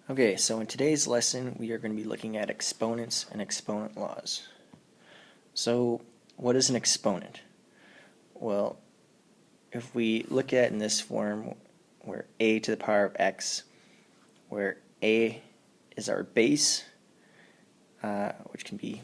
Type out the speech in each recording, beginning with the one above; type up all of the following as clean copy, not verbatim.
Okay, so in today's lesson we are going to be looking at exponents and exponent laws. So what is an exponent? Well, if we look at in this form where a to the power of x, where a is our base, which can be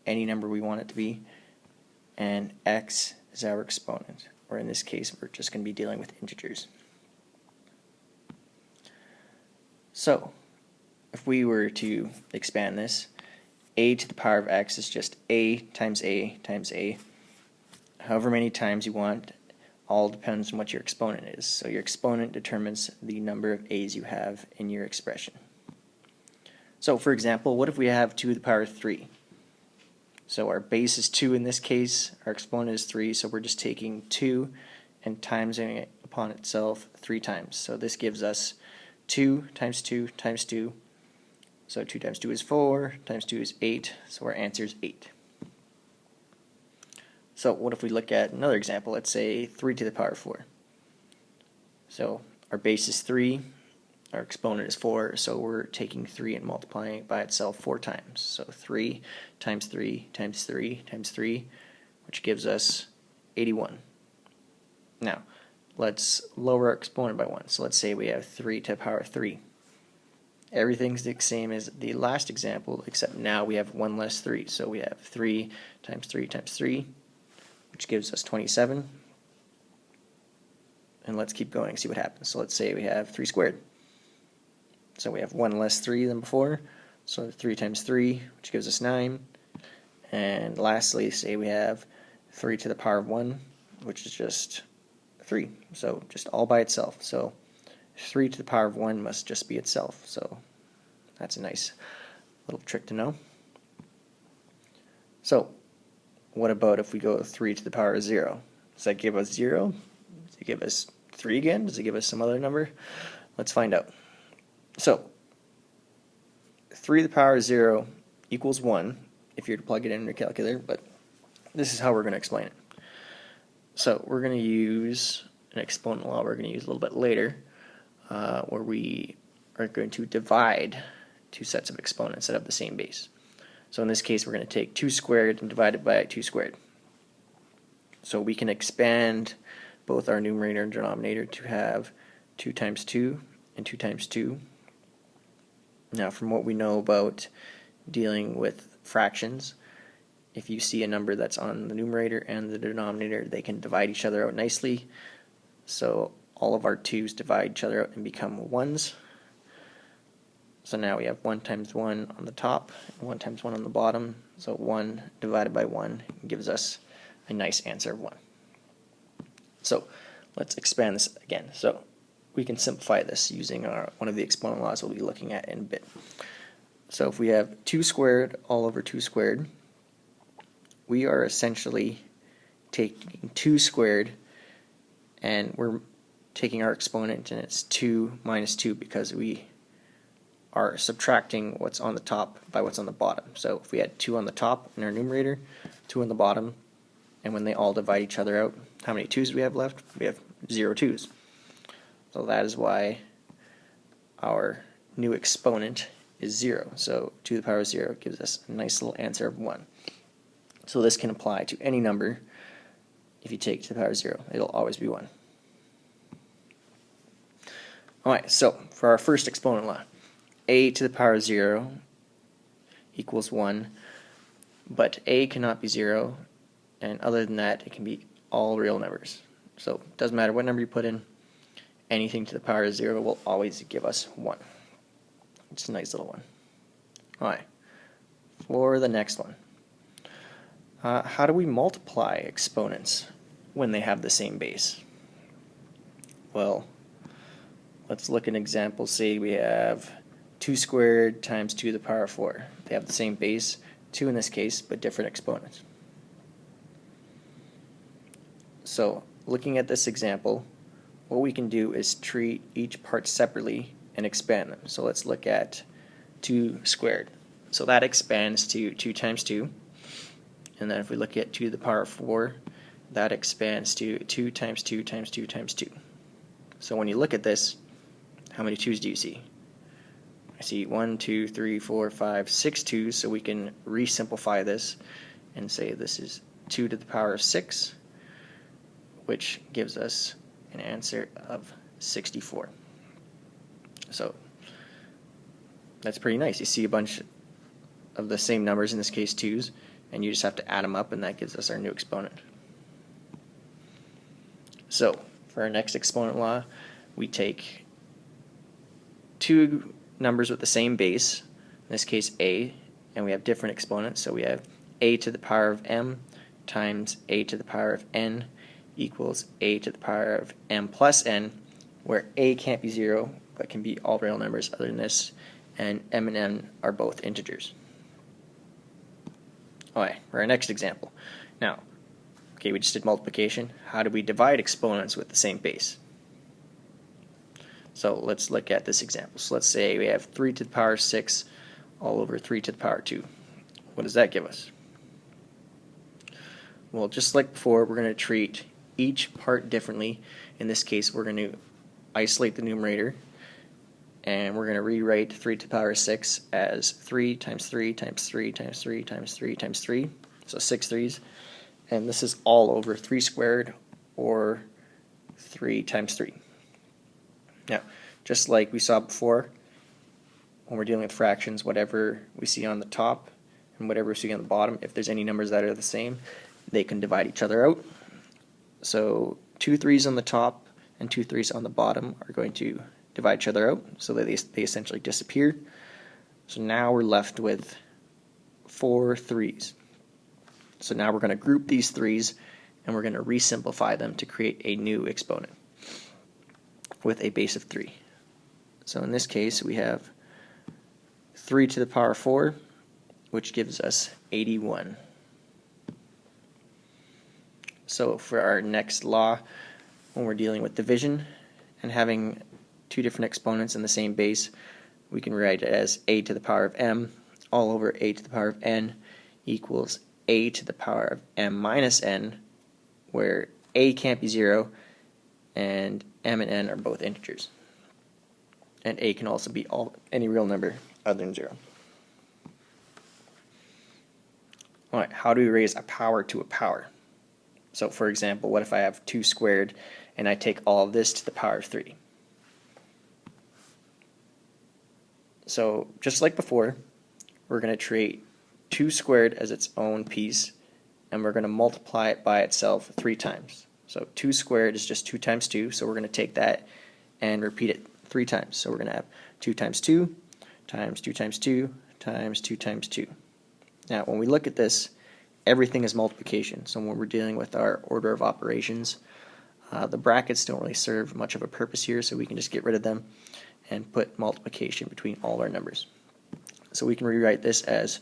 any number we want it to be, and x is our exponent, or in this case we're just going to be dealing with integers. So if we were to expand this, a to the power of x is just a times a times a. However many times you want, all depends on what your exponent is. So your exponent determines the number of a's you have in your expression. So for example, what if we have 2 to the power of 3? So our base is 2 in this case, our exponent is 3, so we're just taking 2 and timesing it upon itself 3 times. So this gives us 2 times 2 times 2. So 2 times 2 is 4, times 2 is 8, so our answer is 8. So what if we look at another example, let's say 3 to the power of 4. So our base is 3, our exponent is 4, so we're taking 3 and multiplying it by itself 4 times. So 3 times 3 times 3 times 3, which gives us 81. Now, let's lower our exponent by 1. So let's say we have 3 to the power of 3. Everything's the same as the last example, except now we have 1 less 3. So we have 3 times 3 times 3, which gives us 27. And let's keep going and see what happens. So let's say we have 3 squared. So we have 1 less 3 than before. So 3 times 3, which gives us 9. And lastly, say we have 3 to the power of 1, which is just 3. So just all by itself. So 3 to the power of 1 must just be itself. So that's a nice little trick to know. So what about if we go 3 to the power of 0? Does that give us 0? Does it give us 3 again? Does it give us some other number? Let's find out. So 3 to the power of 0 equals 1 if you're to plug it in your calculator, but this is how we're going to explain it. So we're going to use an exponent law we're going to use a little bit later, where we are going to divide two sets of exponents that have the same base. So in this case, we're going to take 2 squared and divide it by 2 squared. So we can expand both our numerator and denominator to have 2 times 2 and 2 times 2. Now, from what we know about dealing with fractions, if you see a number that's on the numerator and the denominator, they can divide each other out nicely. So all of our 2's divide each other out and become 1's. So now we have 1 times 1 on the top and 1 times 1 on the bottom. So 1 divided by 1 gives us a nice answer of 1. So let's expand this again. So we can simplify this using one of the exponent laws we'll be looking at in a bit. So if we have 2 squared all over 2 squared, we are essentially taking 2 squared and we're taking our exponent, and it's 2 minus 2 because we are subtracting what's on the top by what's on the bottom. So if we had 2 on the top in our numerator, 2 on the bottom, and when they all divide each other out, how many 2's do we have left? We have 0 2's. So that is why our new exponent is 0. So 2 to the power of 0 gives us a nice little answer of 1. So this can apply to any number. If you take to the power of 0, it'll always be 1. Alright, so for our first exponent law, a to the power of 0 equals 1, but a cannot be 0, and other than that, it can be all real numbers. So it doesn't matter what number you put in, anything to the power of 0 will always give us 1. It's a nice little one. Alright, for the next one. How do we multiply exponents when they have the same base? Well, let's look at an example. Say we have 2 squared times 2 to the power of 4. They have the same base, 2 in this case, but different exponents. So looking at this example, what we can do is treat each part separately and expand them. So let's look at 2 squared. So that expands to 2 times 2. And then if we look at 2 to the power of 4, that expands to 2 times 2 times 2 times 2. So when you look at this, how many 2's do you see? I see 1, 2, 3, 4, 5, 6 2's, so we can re-simplify this and say this is 2 to the power of 6, which gives us an answer of 64. So that's pretty nice. You see a bunch of the same numbers, in this case 2's, and you just have to add them up, and that gives us our new exponent. So for our next exponent law, we take two numbers with the same base, in this case a, and we have different exponents, so we have a to the power of m times a to the power of n equals a to the power of m plus n, where a can't be 0 but can be all real numbers other than this, and m and n are both integers. Alright, for our next example. Now, okay, we just did multiplication. How do we divide exponents with the same base? So let's look at this example. So let's say we have 3 to the power of 6 all over 3 to the power of 2. What does that give us? Well, just like before, we're going to treat each part differently. In this case, we're going to isolate the numerator, and we're going to rewrite 3 to the power of 6 as 3 times 3 times 3 times 3 times 3 times 3, so 6 3's. And this is all over 3 squared, or 3 times 3. Now, just like we saw before, when we're dealing with fractions, whatever we see on the top and whatever we see on the bottom, if there's any numbers that are the same, they can divide each other out. So 2 3's on the top and 2 3's on the bottom are going to divide each other out, so that they essentially disappear. So now we're left with 4 3's. So now we're going to group these 3's, and we're going to re-simplify them to create a new exponent with a base of 3. So in this case, we have 3 to the power of 4, which gives us 81. So for our next law, when we're dealing with division and having two different exponents in the same base, we can write it as a to the power of m all over a to the power of n equals a to the power of m minus n, where a can't be 0 and m and n are both integers. And a can also be any real number other than 0. Alright, how do we raise a power to a power? So for example, what if I have 2 squared and I take all of this to the power of 3? So just like before, we're going to treat 2 squared as its own piece, and we're going to multiply it by itself 3 times. So 2 squared is just 2 times 2, so we're going to take that and repeat it 3 times. So we're going to have 2 times 2 times 2 times 2 times 2 times 2. Now when we look at this, everything is multiplication. So when we're dealing with our order of operations, the brackets don't really serve much of a purpose here, so we can just get rid of them and put multiplication between all our numbers. So we can rewrite this as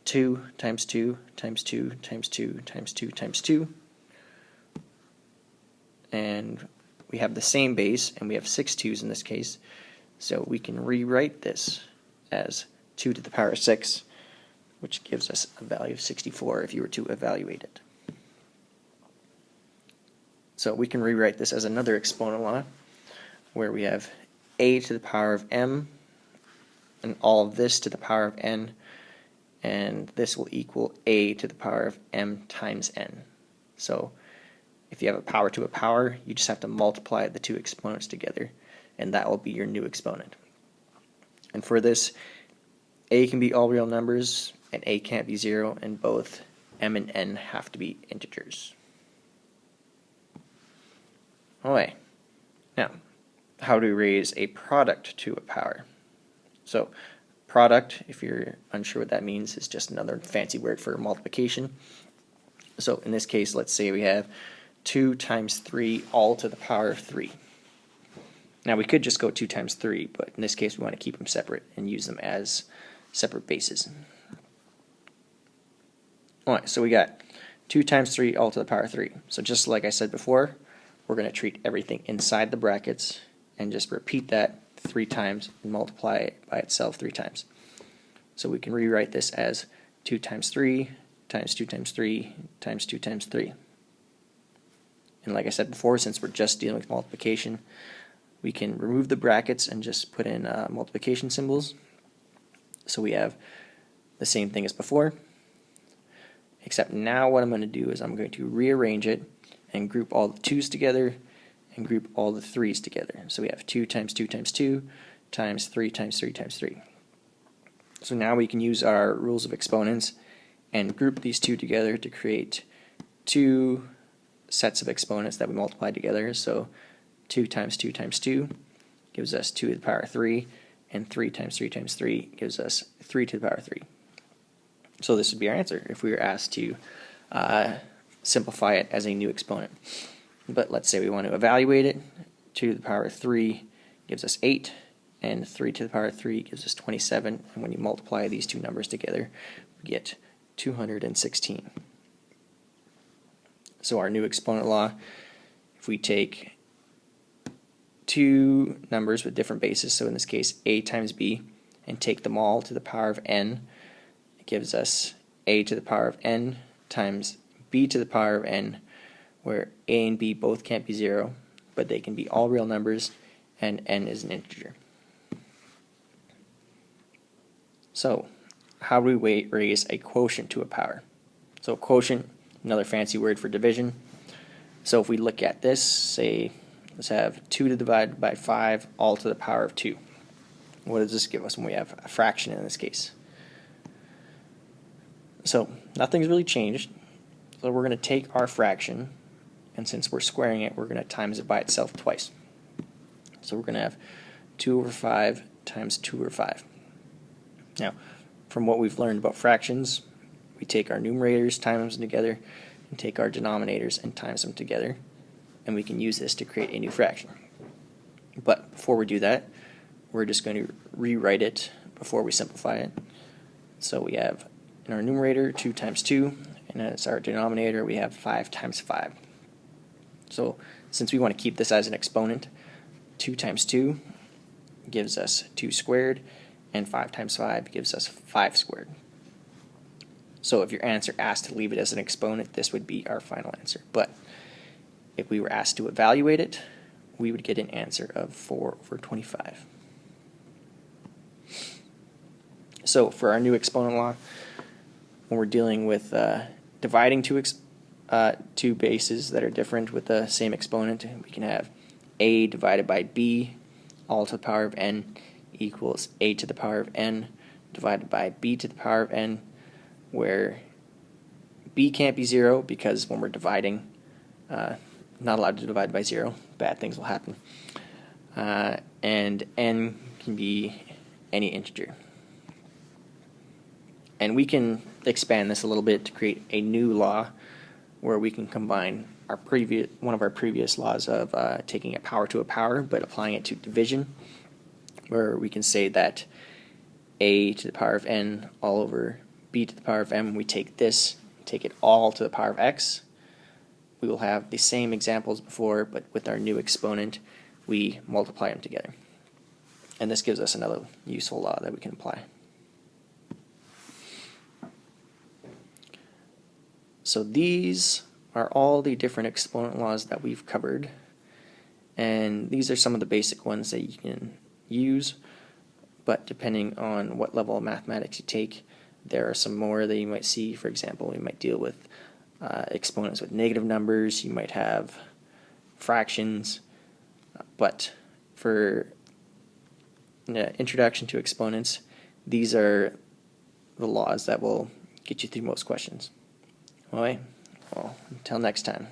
2 times 2 times 2 times 2 times 2 times 2. And we have the same base, and we have 6 2's in this case, so we can rewrite this as 2 to the power of 6, which gives us a value of 64 if you were to evaluate it. So we can rewrite this as another exponent law, where we have a to the power of m and all of this to the power of n, and this will equal a to the power of m times n. So if you have a power to a power, you just have to multiply the two exponents together, and that will be your new exponent. And for this, a can be all real numbers, and a can't be 0, and both m and n have to be integers. Alright, now, how do we raise a product to a power? So, product, if you're unsure what that means, is just another fancy word for multiplication. So in this case, let's say we have 2 times 3 all to the power of 3. Now we could just go 2 times 3, but in this case we want to keep them separate and use them as separate bases. Alright, so we got 2 times 3 all to the power of 3. So just like I said before, we're going to treat everything inside the brackets and just repeat that 3 times and multiply it by itself 3 times. So we can rewrite this as 2 times 3 times 2 times 3 times 2 times 3. And like I said before, since we're just dealing with multiplication, we can remove the brackets and just put in multiplication symbols. So we have the same thing as before, except now what I'm going to do is I'm going to rearrange it and group all the 2's together and group all the 3's together. So we have 2 times 2 times 2 times 3 times 3 times 3. So now we can use our rules of exponents and group these two together to create two sets of exponents that we multiply together. So 2 times 2 times 2 gives us 2 to the power 3, and 3 times 3 times 3 gives us 3 to the power 3. So this would be our answer if we were asked to simplify it as a new exponent. But let's say we want to evaluate it. 2 to the power 3 gives us 8, and 3 to the power 3 gives us 27, and when you multiply these two numbers together, we get 216. So our new exponent law, if we take two numbers with different bases, so in this case a times b, and take them all to the power of n, it gives us a to the power of n times b to the power of n, where a and b both can't be 0, but they can be all real numbers, and n is an integer. So how do we raise a quotient to a power? So quotient, another fancy word for division. So if we look at this, say let's have 2 to divide by 5 all to the power of 2. What does this give us when we have a fraction in this case? So nothing's really changed. So we're going to take our fraction, and since we're squaring it, we're going to times it by itself twice. So we're going to have 2 over 5 times 2 over 5. Now, from what we've learned about fractions, we take our numerators, times them together, and take our denominators and times them together, and we can use this to create a new fraction. But before we do that, we're just going to rewrite it before we simplify it. So we have in our numerator 2 times 2, and as our denominator we have 5 times 5. So since we want to keep this as an exponent, 2 times 2 gives us 2 squared, and 5 times 5 gives us 5 squared. So if your answer asked to leave it as an exponent, this would be our final answer. But if we were asked to evaluate it, we would get an answer of 4 over 25. So for our new exponent law, when we're dealing with dividing two bases that are different with the same exponent, we can have a divided by b all to the power of n equals a to the power of n divided by b to the power of n, where b can't be 0 because when we're dividing, not allowed to divide by 0, bad things will happen, and n can be any integer. And we can expand this a little bit to create a new law where we can combine one of our previous laws of taking a power to a power but applying it to division, where we can say that a to the power of n all over b to the power of m, we take this, take it all to the power of x. We will have the same examples before, but with our new exponent, we multiply them together. And this gives us another useful law that we can apply. So these are all the different exponent laws that we've covered, and these are some of the basic ones that you can use, but depending on what level of mathematics you take, there are some more that you might see. For example, we might deal with exponents with negative numbers, you might have fractions, but for introduction to exponents, these are the laws that will get you through most questions. Alright, well, until next time.